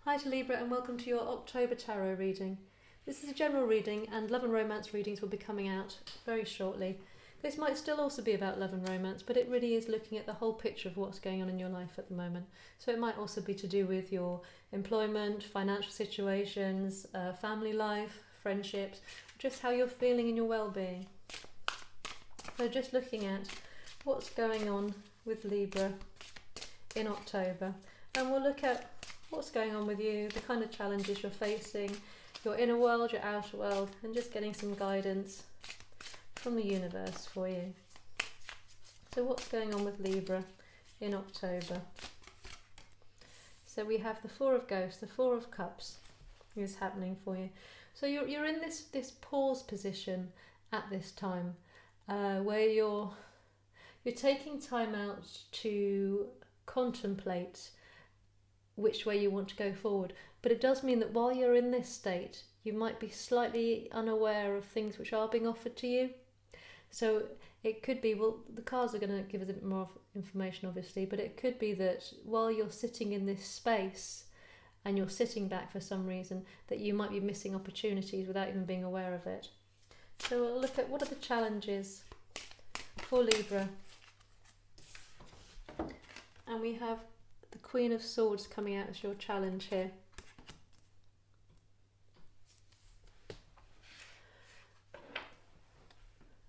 Hi to Libra and welcome to your October Tarot reading. This is a general reading and love and romance readings will be coming out very shortly. This might still also be about love and romance, but it really is looking at the whole picture of what's going on in your life at the moment. So it might also be to do with your employment, financial situations, family life, friendships, just how you're feeling in your well-being. So just looking at what's going on with Libra in October, and we'll look at what's going on with you, the kind of challenges you're facing, your inner world, your outer world, and just getting some guidance from the universe for you. So what's going on with Libra in October? So we have the Four of Ghosts, the Four of Cups is happening for you. So you're in this pause position at this time, where you're taking time out to contemplate which way you want to go forward. But it does mean that while you're in this state, you might be slightly unaware of things which are being offered to you. So it could be, well, the cards are going to give us a bit more information obviously, but it could be that while you're sitting in this space and you're sitting back for some reason, that you might be missing opportunities without even being aware of it. So we'll look at what are the challenges for Libra. And we have the Queen of Swords coming out as your challenge here.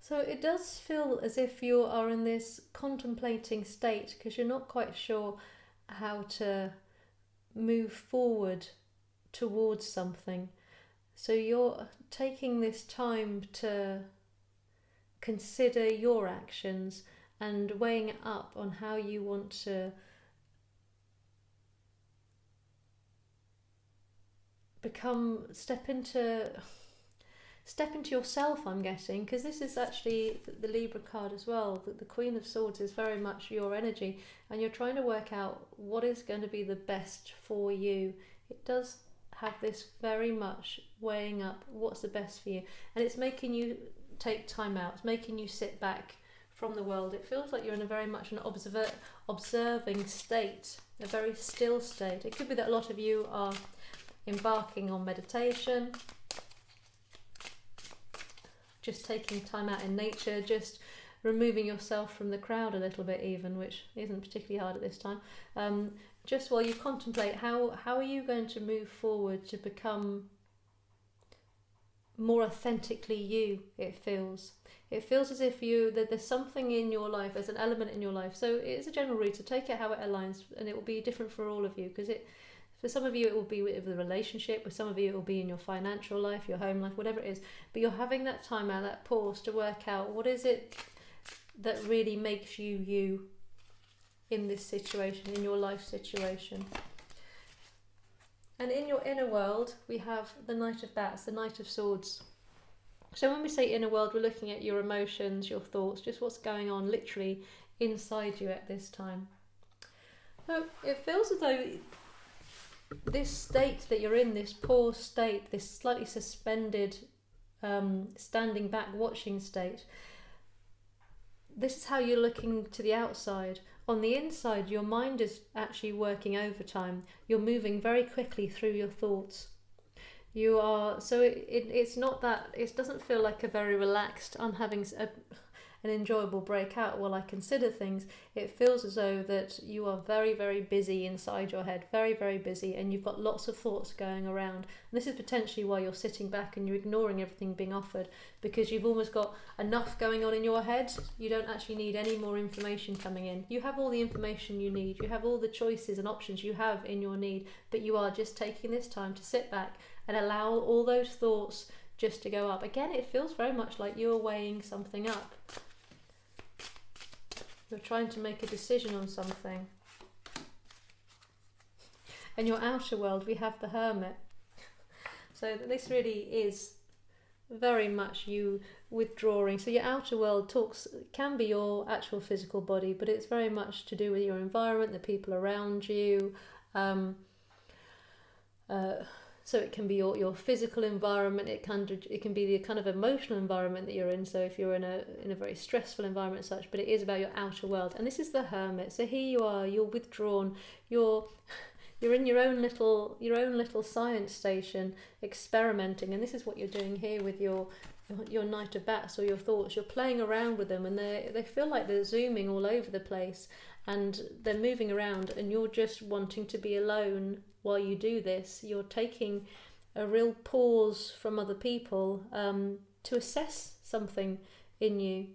So it does feel as if you are in this contemplating state because you're not quite sure how to move forward towards something. So you're taking this time to consider your actions and weighing it up on how you want to step into yourself, I'm getting, because this is actually the Libra card as well. The Queen of Swords is very much your energy, and you're trying to work out what is going to be the best for you. It does have this very much weighing up what's the best for you, and it's making you take time out. It's making you sit back from the world. It feels like you're in a very much an observing state, a very still state. It could be that a lot of you are embarking on meditation, just taking time out in nature, just removing yourself from the crowd a little bit even, which isn't particularly hard at this time. Just while you contemplate how are you going to move forward to become more authentically you. It feels as if there's something in your life, there's an element in your life. So it's a general read, so take it how it aligns, and it will be different for all of you, because for some of you it will be with the relationship, with some of you it will be in your financial life, your home life, whatever it is. But you're having that time out, that pause to work out what is it that really makes you in this situation, in your life situation. And in your inner world, we have the Knight of Bats, the Knight of Swords. So when we say inner world, we're looking at your emotions, your thoughts, just what's going on literally inside you at this time. So it feels as though this state that you're in, this pause state, this slightly suspended, standing back, watching state, this is how you're looking to the outside. On the inside, your mind is actually working overtime. You're moving very quickly through your thoughts. You are, so it's not that, it doesn't feel like a very relaxed, I'm having an enjoyable break out while I consider things. It feels as though that you are very, very busy inside your head, very, very busy, and you've got lots of thoughts going around. And this is potentially why you're sitting back and you're ignoring everything being offered, because you've almost got enough going on in your head. You don't actually need any more information coming in. You have all the information you need. You have all the choices and options you have in your need, but you are just taking this time to sit back and allow all those thoughts just to go up. Again, it feels very much like you're weighing something up. You're trying to make a decision on something. And your outer world, we have the Hermit. So this really is very much you withdrawing. So your outer world can be your actual physical body, but it's very much to do with your environment, the people around you. So it can be your physical environment. It can be the kind of emotional environment that you're in. So if you're in a very stressful environment, such. But it is about your outer world. And this is the Hermit. So here you are. You're withdrawn. You're You're in your own little science station, experimenting, and this is what you're doing here with your Knight of Bats or your thoughts. You're playing around with them, and they feel like they're zooming all over the place, and they're moving around, and you're just wanting to be alone while you do this. You're taking a real pause from other people to assess something in you,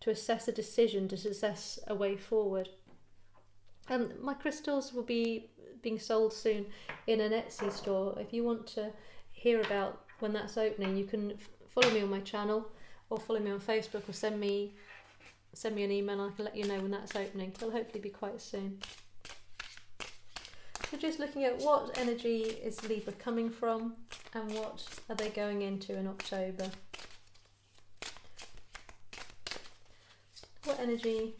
to assess a decision, to assess a way forward. My crystals will be being sold soon in an Etsy store. If you want to hear about when that's opening, you can follow me on my channel or follow me on Facebook or send me an email and I can let you know when that's opening. It'll hopefully be quite soon. So just looking at what energy is Libra coming from and what are they going into in October. What energy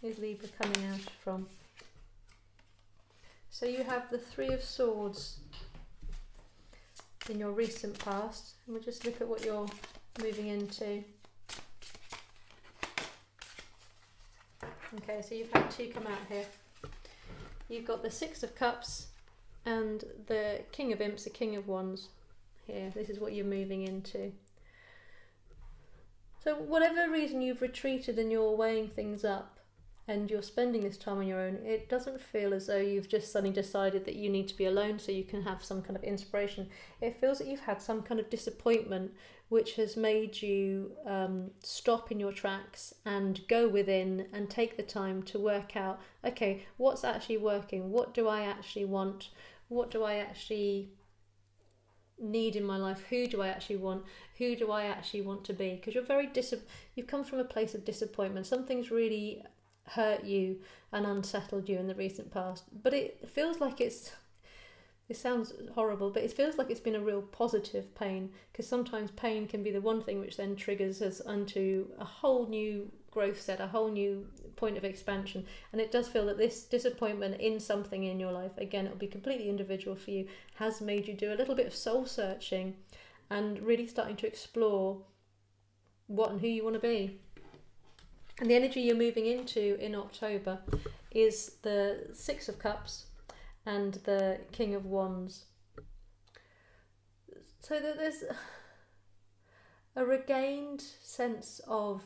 is Libra coming out from? So you have the Three of Swords in your recent past, and we'll just look at what you're moving into. Okay, so you've had two come out here. You've got the Six of Cups and the King of Imps, the King of Wands here. This is what you're moving into. So whatever reason you've retreated and you're weighing things up and you're spending this time on your own, it doesn't feel as though you've just suddenly decided that you need to be alone so you can have some kind of inspiration. It feels that you've had some kind of disappointment which has made you stop in your tracks and go within and take the time to work out, okay, what's actually working? What do I actually want? What do I actually need in my life? Who do I actually want? Who do I actually want to be? Because you've come from a place of disappointment. Something's really hurt you and unsettled you in the recent past, but it feels like it sounds horrible, but it feels like it's been a real positive pain, because sometimes pain can be the one thing which then triggers us onto a whole new growth set, a whole new point of expansion. And it does feel that this disappointment in something in your life, again, it'll be completely individual for you, has made you do a little bit of soul searching and really starting to explore what and who you want to be. And the energy you're moving into in October is the Six of Cups and the King of Wands. So that there's a regained sense of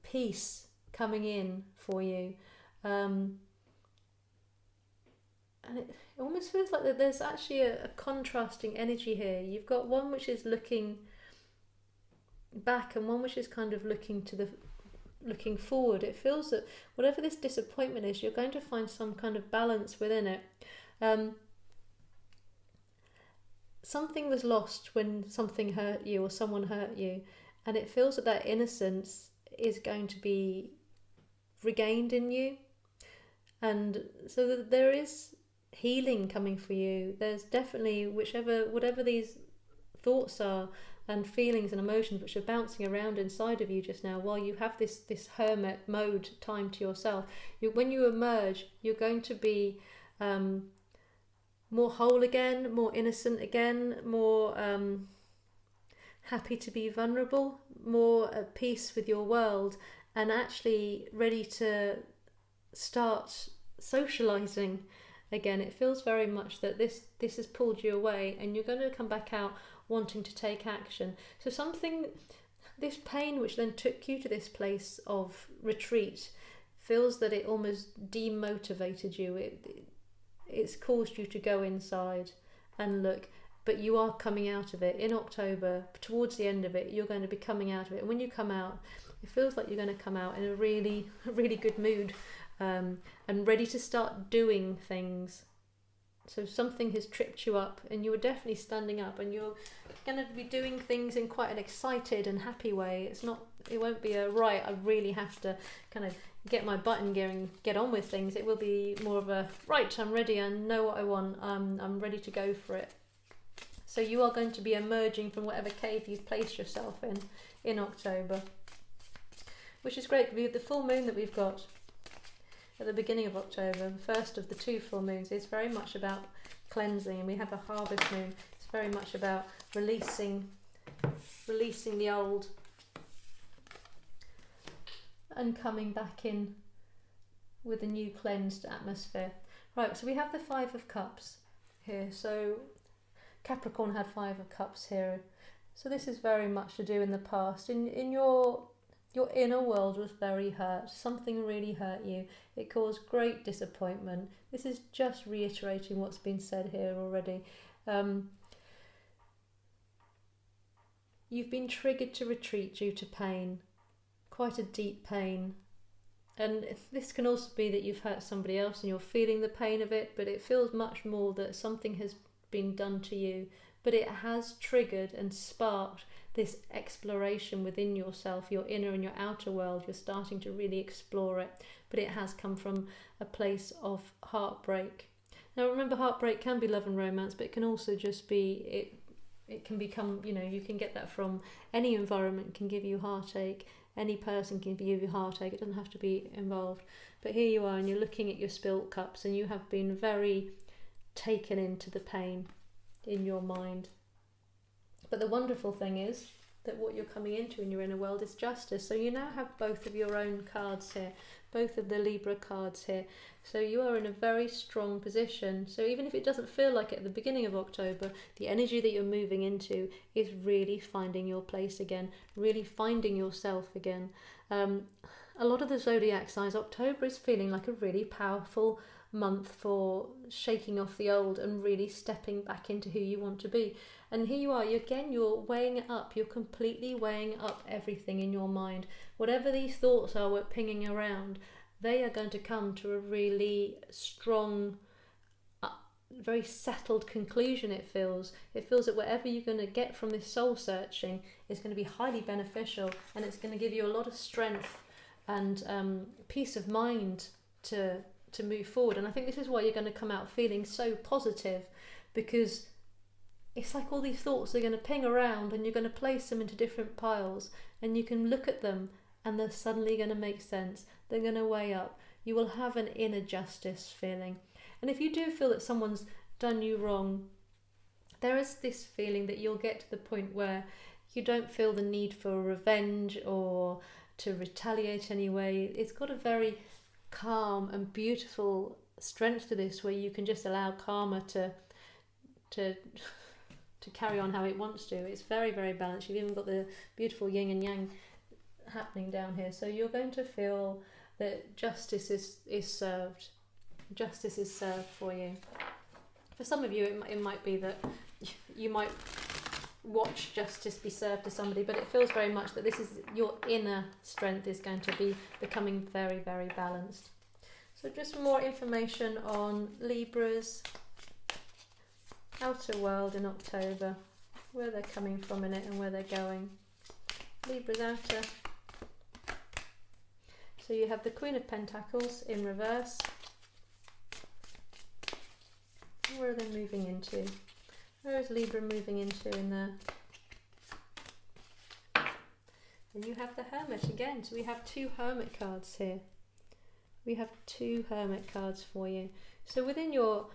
peace coming in for you. And it almost feels like that there's actually a contrasting energy here. You've got one which is looking back and one which is kind of looking forward. It feels that whatever this disappointment is, you're going to find some kind of balance within it. Something was lost when something hurt you or someone hurt you, and it feels that innocence is going to be regained in you, and so that there is healing coming for you. There's definitely whatever these thoughts are and feelings and emotions which are bouncing around inside of you just now, while you have this hermit mode time to yourself, when you emerge, you're going to be more whole again, more innocent again, more happy to be vulnerable, more at peace with your world, and actually ready to start socializing again. It feels very much that this has pulled you away and you're going to come back out wanting to take action. So this pain which then took you to this place of retreat feels that it almost demotivated you. It's caused you to go inside and look, but you are coming out of it in October. Towards the end of it, you're going to be coming out of it, and when you come out, it feels like you're going to come out in a really good mood, and ready to start doing things. So something has tripped you up and you're definitely standing up, and you're going to be doing things in quite an excited and happy way. It won't be a right, I really have to kind of get my butt in gear and get on with things. It will be more of a right, I'm ready, I know what I want, I'm ready to go for it. So you are going to be emerging from whatever cave you've placed yourself in October, which is great. The full moon that we've got at the beginning of October, the first of the two full moons, is very much about cleansing, and we have a harvest moon. It's very much about releasing the old and coming back in with a new cleansed atmosphere. Right, so we have the Five of Cups here. So Capricorn had Five of Cups here. So this is very much to do in the past. In your inner world was very hurt. Something really hurt you. It caused great disappointment. This is just reiterating what's been said here already. You've been triggered to retreat due to pain, quite a deep pain. And this can also be that you've hurt somebody else and you're feeling the pain of it, but it feels much more that something has been done to you, but it has triggered and sparked this exploration within yourself, your inner and your outer world. You're starting to really explore it, but it has come from a place of heartbreak. Now remember, heartbreak can be love and romance, but it can also just be, it can become, you can get that from any environment, can give you heartache. Any person can give you heartache, it doesn't have to be involved. But here you are and you're looking at your spilt cups and you have been very taken into the pain in your mind. But the wonderful thing is that what you're coming into in your inner world is justice. So you now have both of your own cards here, both of the Libra cards here. So you are in a very strong position. So even if it doesn't feel like it at the beginning of October, the energy that you're moving into is really finding your place again, really finding yourself again. A lot of the zodiac signs, October is feeling like a really powerful month for shaking off the old and really stepping back into who you want to be. And here you are, you're weighing it up. You're completely weighing up everything in your mind. Whatever these thoughts are pinging around, they are going to come to a really strong, very settled conclusion. It feels that whatever you're going to get from this soul searching is going to be highly beneficial, and it's going to give you a lot of strength and peace of mind to move forward. And I think this is why you're going to come out feeling so positive, because it's like all these thoughts are going to ping around and you're going to place them into different piles, and you can look at them and they're suddenly going to make sense. They're going to weigh up. You will have an inner justice feeling. And if you do feel that someone's done you wrong, there is this feeling that you'll get to the point where you don't feel the need for revenge or to retaliate anyway. It's got a very calm and beautiful strength to this, where you can just allow karma to carry on how it wants to. It's very, very balanced. You've even got the beautiful yin and yang happening down here. So you're going to feel that justice is served. Justice is served for you. For some of you, it might be that you might watch justice be served to somebody, but it feels very much that this is your inner strength is going to be becoming very, very balanced. So just more information on Libra's outer world in October, where they're coming from in it and where they're going. Libra's outer. So you have the Queen of Pentacles in reverse. Where are they moving into? Where is Libra moving into in there? And you have the Hermit again. So we have two Hermit cards here. We have two Hermit cards for you. So within your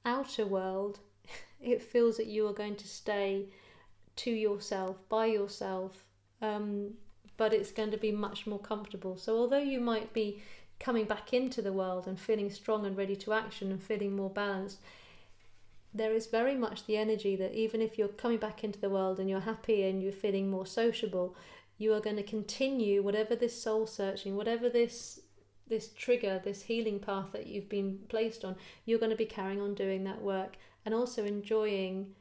outer world, it feels that you are going to stay to yourself, by yourself, but it's going to be much more comfortable. So although you might be coming back into the world and feeling strong and ready to action and feeling more balanced, there is very much the energy that even if you're coming back into the world and you're happy and you're feeling more sociable, you are going to continue whatever this soul searching, whatever this trigger, this healing path that you've been placed on, you're going to be carrying on doing that work and also enjoying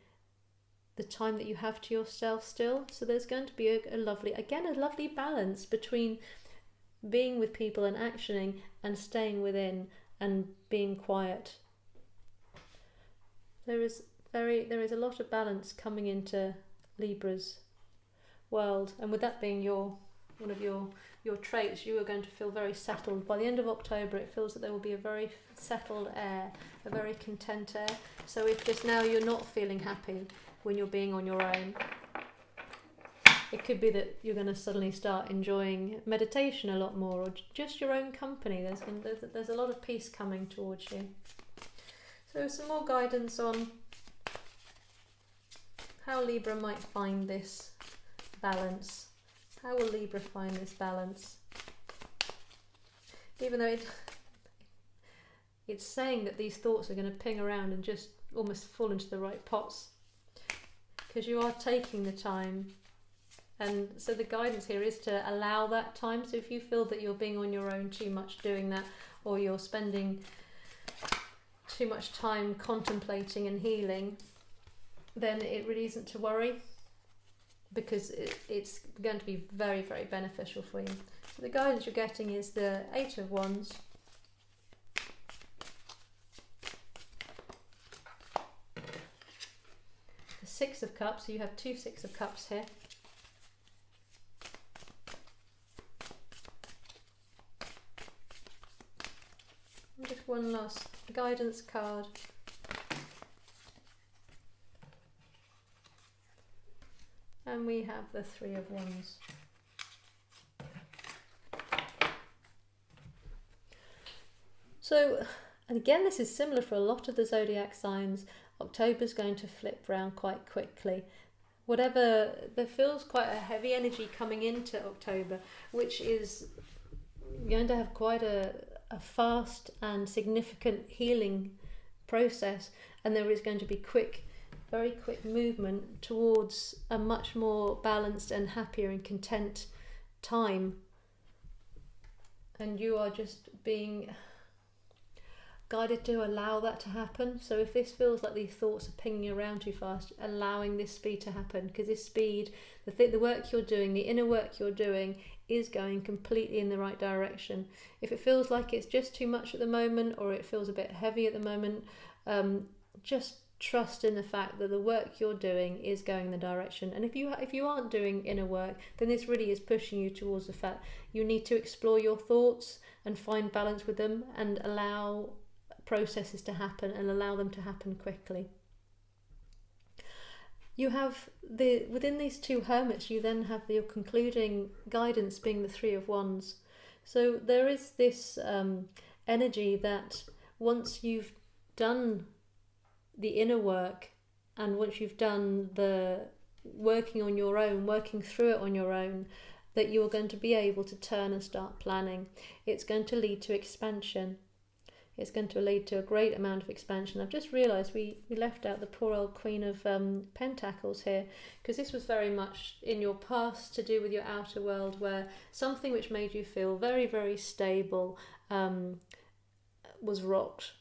the time that you have to yourself still. So there's going to be a lovely balance between being with people and actioning and staying within and being quiet. There is a lot of balance coming into Libra's world, and with that being one of your traits, you are going to feel very settled. By the end of October, it feels that there will be a very settled air, a very content air. So if just now you're not feeling happy when you're being on your own, it could be that you're going to suddenly start enjoying meditation a lot more, or just your own company. There's a lot of peace coming towards you. So some more guidance on how Libra might find this balance. How will Libra find this balance? even though it's saying that these thoughts are going to ping around and just almost fall into the right pots, because you are taking the time. And so the guidance here is to allow that time. So if you feel that you're being on your own too much doing that, or you're spending too much time contemplating and healing, then it really isn't to worry, because it's going to be very, very beneficial for you. So the guidance you're getting is the 8 of Wands, the 6 of Cups. So you have 2 6 of Cups here. And just one last guidance card. And we have the 3 of Wands. So, and again, this is similar for a lot of the zodiac signs. October's going to flip round quite quickly. Whatever, there feels quite a heavy energy coming into October, which is going to have quite a fast and significant healing process, and there is going to be very quick movement towards a much more balanced and happier and content time. And you are just being guided to allow that to happen. So if this feels like these thoughts are pinging around too fast, allowing this speed to happen, because this speed, the work you're doing, the inner work you're doing, is going completely in the right direction. If it feels like it's just too much at the moment, or it feels a bit heavy at the moment, just trust in the fact that the work you're doing is going in the direction. And if you aren't doing inner work, then this really is pushing you towards the fact you need to explore your thoughts and find balance with them, and allow processes to happen, and allow them to happen quickly. You have within these 2 hermits, you then have your concluding guidance being the 3 of Wands. So there is this energy that once you've done the inner work, and once you've done the working on your own, working through it on your own, that you're going to be able to turn and start planning. It's going to lead to expansion. It's going to lead to a great amount of expansion. I've just realised we left out the poor old Queen of Pentacles here, because this was very much in your past, to do with your outer world, where something which made you feel very, very stable was rocked.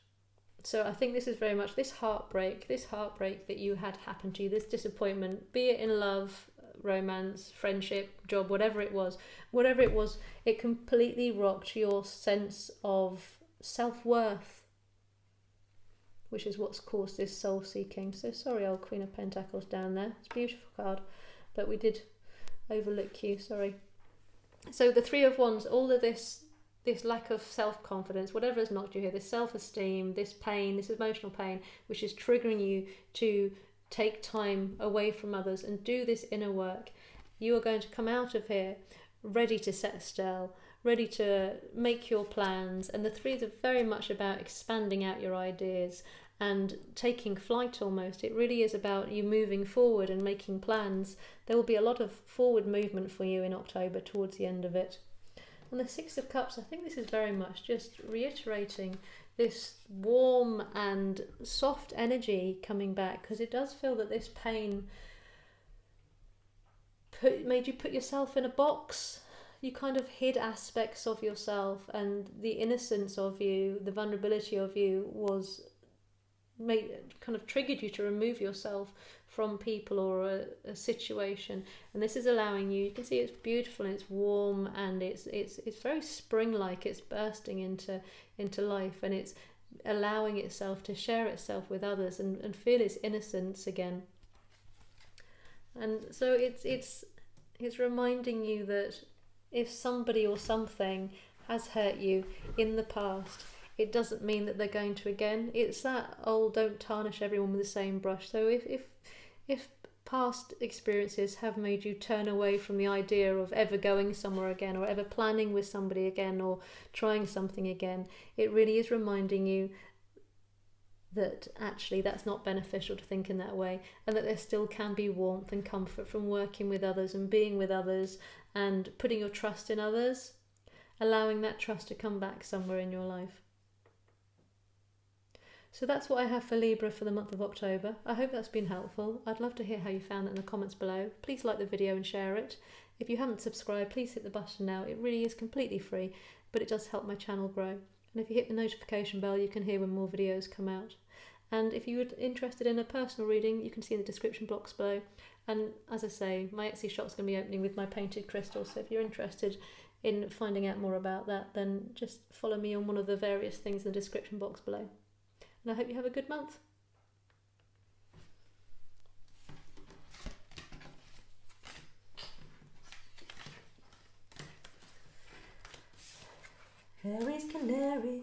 So I think this is very much this heartbreak that you had happen to you, this disappointment, be it in love, romance, friendship, job, whatever it was, it completely rocked your sense of self-worth, which is what's caused this soul seeking. So sorry, old Queen of Pentacles down there. It's a beautiful card, but we did overlook you, sorry. So the 3 of Wands, all of this lack of self-confidence, whatever has knocked you here, this self-esteem, this pain, this emotional pain, which is triggering you to take time away from others and do this inner work, you are going to come out of here ready to set sail, ready to make your plans. And the 3s are very much about expanding out your ideas and taking flight almost. It really is about you moving forward and making plans. There will be a lot of forward movement for you in October towards the end of it. And the 6 of Cups, I think this is very much just reiterating this warm and soft energy coming back, because it does feel that this pain made you put yourself in a box. You kind of hid aspects of yourself, and the innocence of you, the vulnerability of you kind of triggered you to remove yourself from people or a situation. And this is allowing you can see it's beautiful and it's warm and it's very spring-like. It's bursting into life, and it's allowing itself to share itself with others and feel its innocence again. And so it's reminding you that if somebody or something has hurt you in the past, it doesn't mean that they're going to again. It's that old, don't tarnish everyone with the same brush. So if past experiences have made you turn away from the idea of ever going somewhere again, or ever planning with somebody again, or trying something again, it really is reminding you that actually that's not beneficial to think in that way, and that there still can be warmth and comfort from working with others and being with others and putting your trust in others. allowing that trust to come back somewhere in your life. So that's what I have for Libra for the month of October. I hope that's been helpful. I'd love to hear how you found that in the comments below. Please like the video and share it. If you haven't subscribed, please hit the button now. It really is completely free, but it does help my channel grow. And if you hit the notification bell, you can hear when more videos come out. And if you're interested in a personal reading, you can see in the description box below. And as I say, my Etsy shop's going to be opening with my painted crystals, so if you're interested in finding out more about that, then just follow me on one of the various things in the description box below. And I hope you have a good month. Fairies, canaries,